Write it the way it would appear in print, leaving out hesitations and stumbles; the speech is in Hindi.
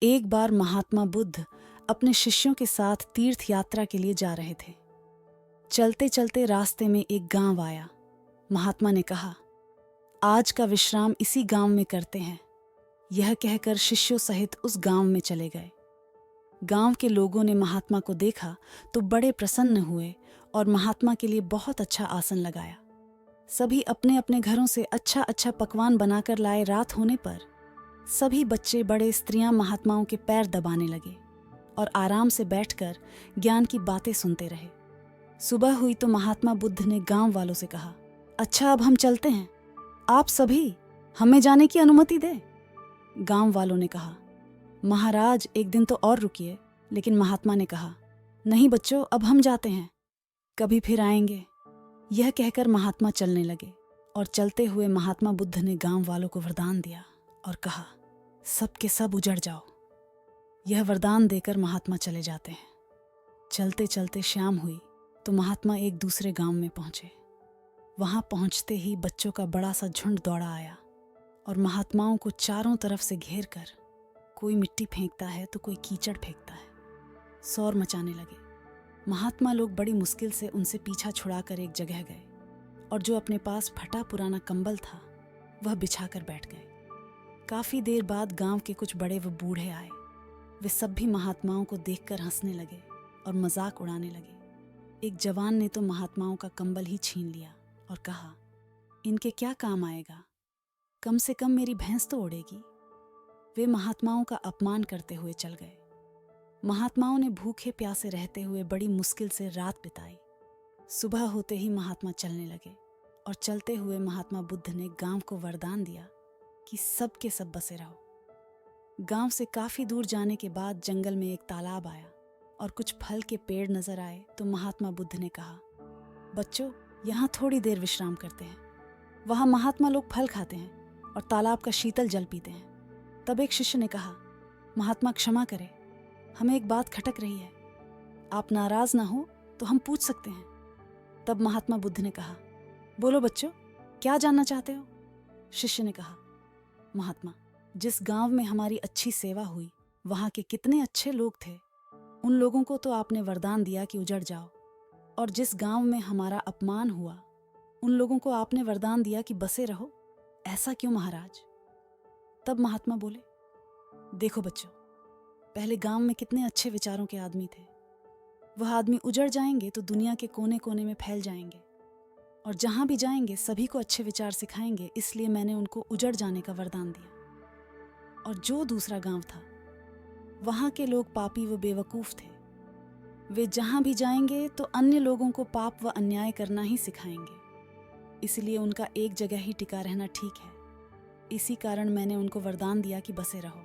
एक बार महात्मा बुद्ध अपने शिष्यों के साथ तीर्थ यात्रा के लिए जा रहे थे। चलते चलते रास्ते में एक गांव आया। महात्मा ने कहा, आज का विश्राम इसी गांव में करते हैं। यह कहकर शिष्यों सहित उस गांव में चले गए। गांव के लोगों ने महात्मा को देखा तो बड़े प्रसन्न हुए और महात्मा के लिए बहुत अच्छा आसन लगाया। सभी अपने अपने घरों से अच्छा अच्छा पकवान बनाकर लाए। रात होने पर सभी बच्चे बड़े स्त्रियां महात्माओं के पैर दबाने लगे और आराम से बैठकर ज्ञान की बातें सुनते रहे। सुबह हुई तो महात्मा बुद्ध ने गांव वालों से कहा, अच्छा अब हम चलते हैं, आप सभी हमें जाने की अनुमति दें। गांव वालों ने कहा, महाराज एक दिन तो और रुकिए। लेकिन महात्मा ने कहा, नहीं बच्चों, अब हम जाते हैं, कभी फिर आएंगे। यह कहकर महात्मा चलने लगे और चलते हुए महात्मा बुद्ध ने गांव वालों को वरदान दिया और कहा, सब के सब उजड़ जाओ। यह वरदान देकर महात्मा चले जाते हैं। चलते चलते शाम हुई तो महात्मा एक दूसरे गांव में पहुंचे। वहां पहुंचते ही बच्चों का बड़ा सा झुंड दौड़ा आया और महात्माओं को चारों तरफ से घेर कर कोई मिट्टी फेंकता है तो कोई कीचड़ फेंकता है। शोर मचाने लगे। महात्मा लोग बड़ी मुश्किल से उनसे पीछा छुड़ाकर एक जगह गए और जो अपने पास फटा पुराना कंबल था वह बिछाकर बैठ गए। काफी देर बाद गांव के कुछ बड़े व बूढ़े आए। वे सब भी महात्माओं को देखकर हंसने लगे और मजाक उड़ाने लगे। एक जवान ने तो महात्माओं का कंबल ही छीन लिया और कहा, इनके क्या काम आएगा, कम से कम मेरी भैंस तो उड़ेगी। वे महात्माओं का अपमान करते हुए चल गए। महात्माओं ने भूखे प्यासे रहते हुए बड़ी मुश्किल से रात बिताई। सुबह होते ही महात्मा चलने लगे और चलते हुए महात्मा बुद्ध ने गांव को वरदान दिया कि सब के सब बसे रहो। गांव से काफी दूर जाने के बाद जंगल में एक तालाब आया और कुछ फल के पेड़ नजर आए तो महात्मा बुद्ध ने कहा, बच्चों यहाँ थोड़ी देर विश्राम करते हैं। वहाँ महात्मा लोग फल खाते हैं और तालाब का शीतल जल पीते हैं। तब एक शिष्य ने कहा, महात्मा क्षमा करें, हमें एक बात खटक रही है, आप नाराज ना हो तो हम पूछ सकते हैं। तब महात्मा बुद्ध ने कहा, बोलो बच्चों, क्या जानना चाहते हो। शिष्य ने कहा, महात्मा, जिस गांव में हमारी अच्छी सेवा हुई वहां के कितने अच्छे लोग थे। उन लोगों को तो आपने वरदान दिया कि उजड़ जाओ, और जिस गांव में हमारा अपमान हुआ उन लोगों को आपने वरदान दिया कि बसे रहो। ऐसा क्यों महाराज। तब महात्मा बोले, देखो बच्चों, पहले गांव में कितने अच्छे विचारों के आदमी थे। वह आदमी उजड़ जाएंगे तो दुनिया के कोने कोने में फैल जाएंगे और जहां भी जाएंगे सभी को अच्छे विचार सिखाएंगे। इसलिए मैंने उनको उजड़ जाने का वरदान दिया। और जो दूसरा गांव था वहां के लोग पापी व बेवकूफ थे। वे जहां भी जाएंगे तो अन्य लोगों को पाप व अन्याय करना ही सिखाएंगे। इसलिए उनका एक जगह ही टिका रहना ठीक है। इसी कारण मैंने उनको वरदान दिया कि बसे रहो।